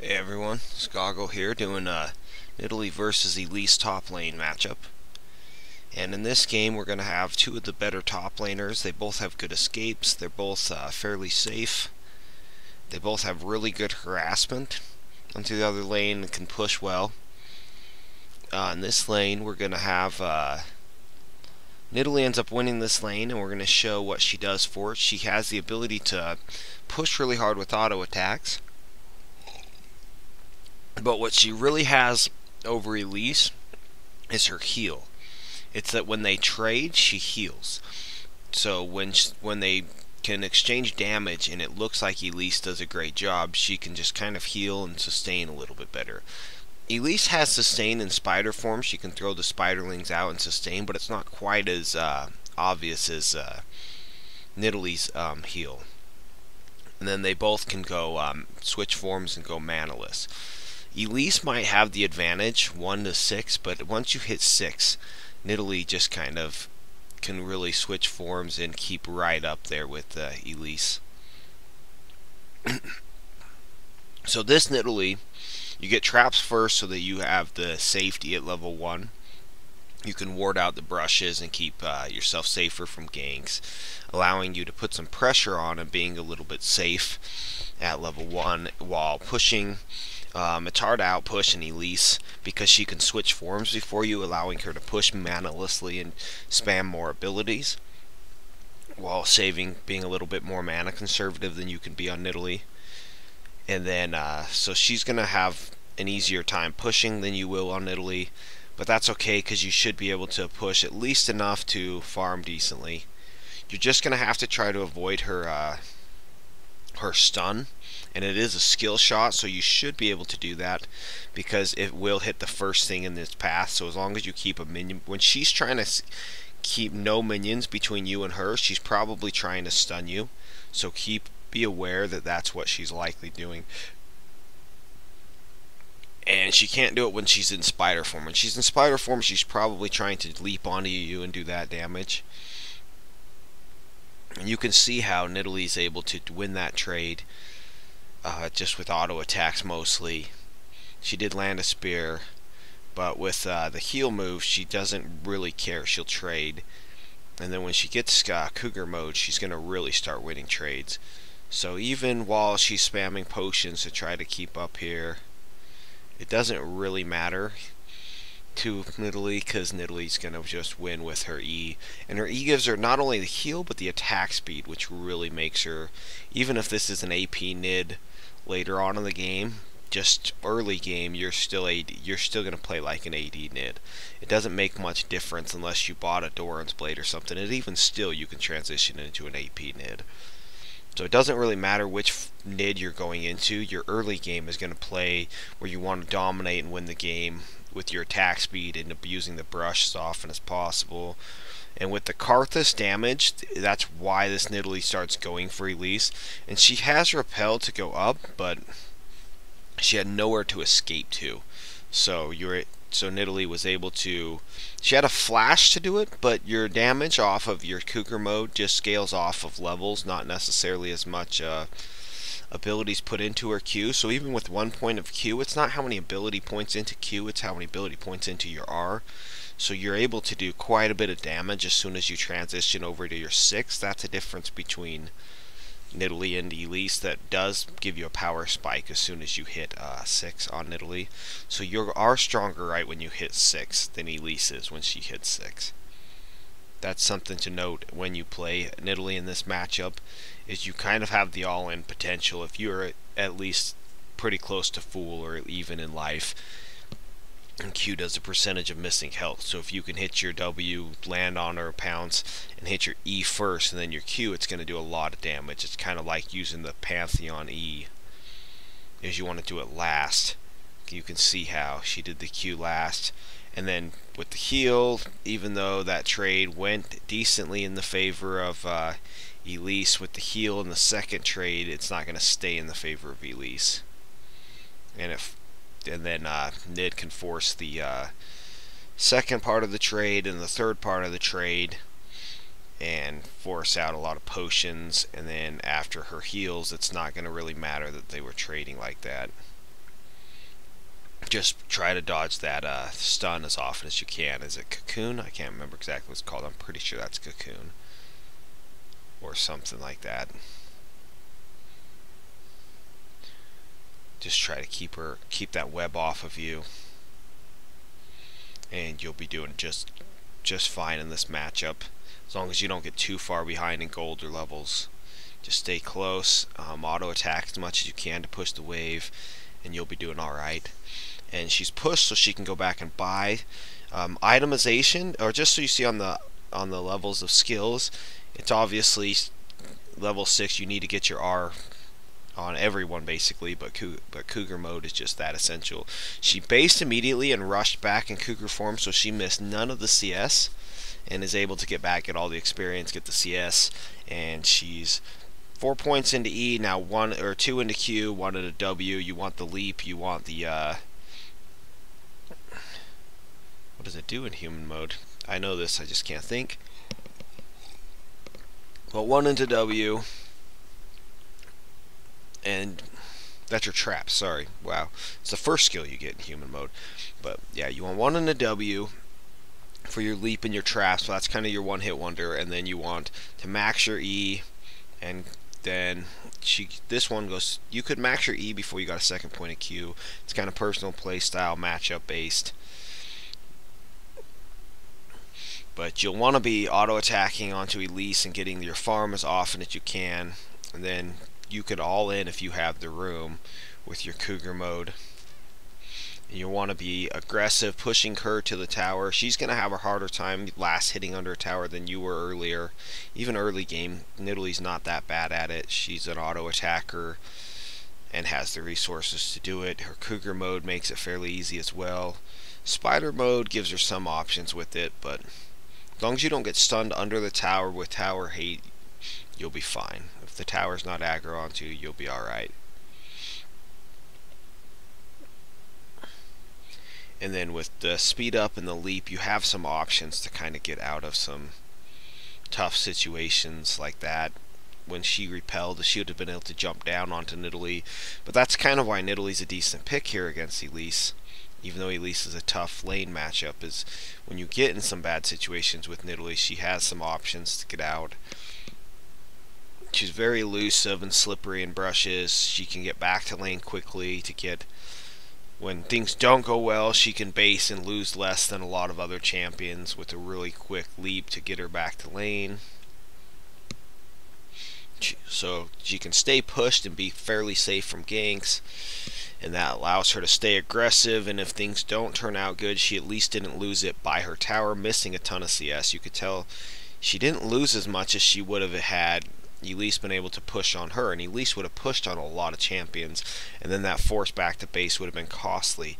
Hey everyone, Skoggul here doing a Nidalee versus Elise top lane matchup. And in this game we're going to have two of the better top laners. They both have good escapes, they're both fairly safe. They both have really good harassment onto the other lane and can push well. In this lane we're going to have Nidalee ends up winning this lane, and we're going to show what she does for it. She has the ability to push really hard with auto attacks. But what she really has over Elise is her heal. It's that when they trade, she heals. So when they can exchange damage and it looks like Elise does a great job, she can just kind of heal and sustain a little bit better. Elise has sustain in spider form. She can throw the spiderlings out and sustain, but it's not quite as obvious as Nidalee's heal. And then they both can go switch forms and go manaless. Elise might have the advantage 1 to 6, but once you hit 6, Nidalee just kind of can really switch forms and keep right up there with Elise. So this Nidalee, you get traps first so that you have the safety at level 1. You can ward out the brushes and keep yourself safer from ganks, allowing you to put some pressure on and being a little bit safe at level 1 while pushing. It's hard to outpush an Elise because she can switch forms before you, allowing her to push manalessly and spam more abilities, while being a little bit more mana conservative than you can be on Nidalee. And then, so she's going to have an easier time pushing than you will on Nidalee, but that's okay because you should be able to push at least enough to farm decently. You're just going to have to try to avoid her stun, and it is a skill shot, so you should be able to do that because it will hit the first thing in this path. So as long as you keep a minion, when she's trying to keep no minions between you and her, she's probably trying to stun you, so be aware that that's what she's likely doing. And she can't do it when she's in spider form. When she's in spider form, she's probably trying to leap onto you and do that damage. And you can see how Nidalee's able to win that trade just with auto attacks mostly. She did land a spear, but with the heal move, she doesn't really care. She'll trade. And then when she gets Cougar mode, she's going to really start winning trades. So even while she's spamming potions to try to keep up here, it doesn't really matter to Nidalee because Nidalee's going to just win with her E. And her E gives her not only the heal but the attack speed, which really makes her, even if this is an AP Nid later on in the game, just early game, you're still going to play like an AD Nid. It doesn't make much difference unless you bought a Doran's Blade or something, and even still you can transition into an AP Nid. So it doesn't really matter which Nid you're going into. Your early game is going to play where you want to dominate and win the game with your attack speed and abusing the brush as often as possible. And with the Karthus damage, that's why this Nidalee starts going for Elise. And she has Repel to go up, but she had nowhere to escape to. So Nidalee was able to... She had a flash to do it, but your damage off of your Cougar mode just scales off of levels, not necessarily as much abilities put into her Q. So even with 1 point of Q, it's not how many ability points into Q, it's how many ability points into your R. So you're able to do quite a bit of damage as soon as you transition over to your 6. That's a difference between Nidalee and Elise that does give you a power spike as soon as you hit 6 on Nidalee. So you are stronger right when you hit 6 than Elise is when she hits 6. That's something to note when you play Nidalee in this matchup, is you kind of have the all-in potential if you're at least pretty close to full or even in life. And Q does a percentage of missing health, so if you can hit your W, land on her, pounce, and hit your E first and then your Q, it's going to do a lot of damage. It's kind of like using the Pantheon E, is you want to do it last. You can see how she did the Q last. And then with the heal, even though that trade went decently in the favor of Elise, with the heal in the second trade, it's not going to stay in the favor of Elise. And then Nid can force the second part of the trade and the third part of the trade and force out a lot of potions, and then after her heals, it's not going to really matter that they were trading like that. just try to dodge that stun as often as you can. Is it Cocoon? I can't remember exactly what it's called. I'm pretty sure that's Cocoon or something like that. Just try to keep that web off of you, and you'll be doing just fine in this matchup, as long as you don't get too far behind in gold or levels. Just stay close, auto attack as much as you can to push the wave, and you'll be doing alright. And she's pushed so she can go back and buy. Itemization, or just so you see on the levels of skills, it's obviously level 6. You need to get your R on everyone basically, but Cougar mode is just that essential. She based immediately and rushed back in Cougar form, so she missed none of the CS and is able to get back, get all the experience, get the CS, and she's 4 points into E, now 1 or 2 into Q, 1 into W. You want the leap, you want the what does it do in human mode? I know this, I just can't think. Well, 1 into W, and that's your trap, sorry. Wow. It's the first skill you get in human mode. But yeah, you want 1 into W for your leap and your trap, so that's kind of your one-hit wonder, and then you want to max your E, and then this one goes, you could max your E before you got a second point of Q. It's kind of personal play style, matchup based. But you'll want to be auto attacking onto Elise and getting your farm as often as you can, and then you could all in if you have the room with your Cougar mode. And you want to be aggressive, pushing her to the tower. She's going to have a harder time last hitting under a tower than you were earlier. Even early game, Nidalee's not that bad at it. She's an auto attacker and has the resources to do it. Her Cougar mode makes it fairly easy as well. Spider mode gives her some options with it, but as long as you don't get stunned under the tower with tower hate, you'll be fine. If the tower's not aggro onto you, you'll be alright. And then with the speed up and the leap, you have some options to kind of get out of some tough situations like that. When she repelled, she would have been able to jump down onto Nidalee. But that's kind of why Nidalee's a decent pick here against Elise. Even though Elise is a tough lane matchup, is when you get in some bad situations with Nidalee, she has some options to get out. She's very elusive and slippery in brushes. She can get back to lane quickly to get, when things don't go well, she can base and lose less than a lot of other champions with a really quick leap to get her back to lane. So she can stay pushed and be fairly safe from ganks, and that allows her to stay aggressive, and if things don't turn out good, she at least didn't lose it by her tower missing a ton of CS. You could tell she didn't lose as much as she would have had Elise been able to push on her, and Elise would have pushed on a lot of champions, and then that force back to base would have been costly.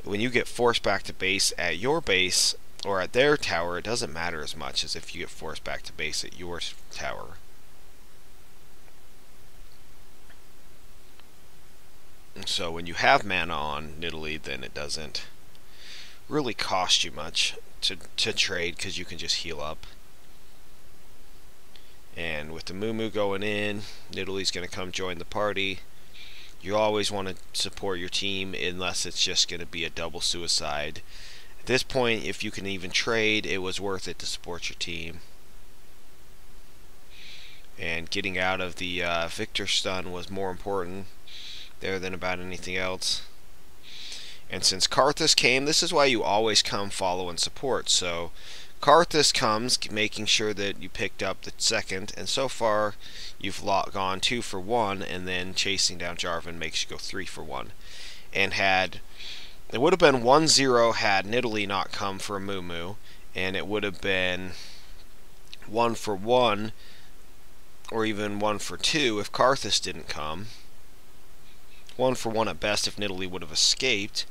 When you get forced back to base at your base or at their tower, it doesn't matter as much as if you get forced back to base at your tower. So when you have mana on Nidalee, then it doesn't really cost you much to trade, because you can just heal up. And with the Moo going in, Nidalee's going to come join the party. You always want to support your team unless it's just going to be a double suicide. At this point, if you can even trade, it was worth it to support your team. And getting out of the Victor stun was more important there than about anything else. And since Karthus came, this is why you always come, follow, and support. So Karthus comes, making sure that you picked up the second, and so far you've gone 2 for 1, and then chasing down Jarvan makes you go 3 for 1. And it would have been 1-0 had Nidalee not come for a Moo, and it would have been 1 for 1, or even 1 for 2 if Karthus didn't come. 1 for 1 at best if Nidalee would have escaped.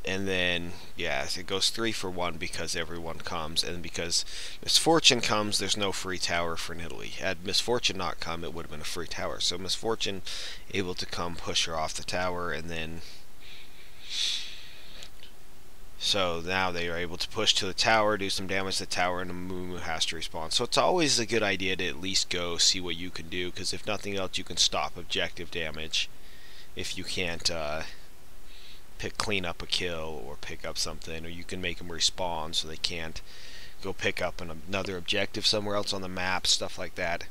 And then, yeah, it goes 3 for 1 because everyone comes, and because Misfortune comes, there's no free tower for Nidalee. Had Misfortune not come, it would have been a free tower. So Misfortune able to come push her off the tower, and then so now they are able to push to the tower, do some damage to the tower, and the Moo has to respawn. So it's always a good idea to at least go see what you can do, because if nothing else, you can stop objective damage if you can't clean up a kill or pick up something, or you can make them respawn so they can't go pick up another objective somewhere else on the map, stuff like that.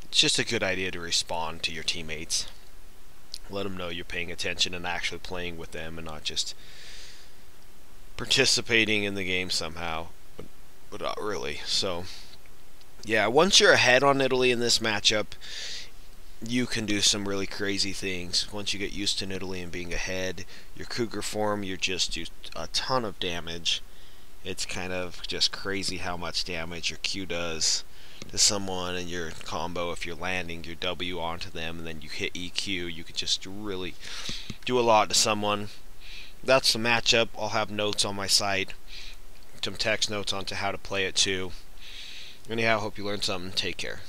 It's just a good idea to respond to your teammates. Let them know you're paying attention and actually playing with them and not just participating in the game somehow, but not really. So yeah, once you're ahead on Nidalee in this matchup, you can do some really crazy things. Once you get used to Nidalee and being ahead, your Cougar form, you just do a ton of damage. It's kind of just crazy how much damage your Q does to someone, and your combo, if you're landing your W onto them and then you hit EQ, you can just really do a lot to someone. That's the matchup. I'll have notes on my site, some text notes onto how to play it too. Anyhow, hope you learned something. Take care.